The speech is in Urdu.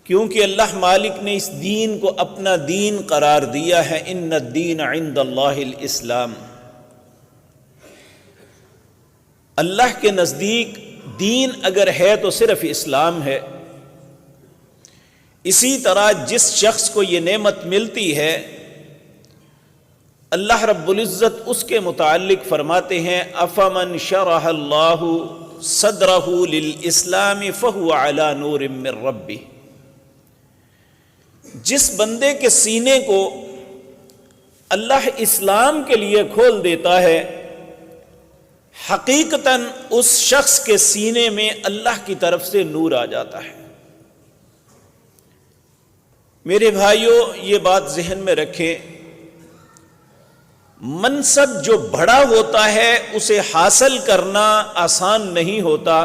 کیونکہ اللہ مالک نے اس دین کو اپنا دین قرار دیا ہے، ان الدین عند اللہ الاسلام۔ اللہ کے نزدیک دین اگر ہے تو صرف اسلام ہے۔ اسی طرح جس شخص کو یہ نعمت ملتی ہے، اللہ رب العزت اس کے متعلق فرماتے ہیں افمن شرح اللہ صدرہ للاسلام فہو علی نور من ربہ، جس بندے کے سینے کو اللہ اسلام کے لیے کھول دیتا ہے، حقیقتاً اس شخص کے سینے میں اللہ کی طرف سے نور آ جاتا ہے۔ میرے بھائیوں، یہ بات ذہن میں رکھیں، منصب جو بڑا ہوتا ہے اسے حاصل کرنا آسان نہیں ہوتا،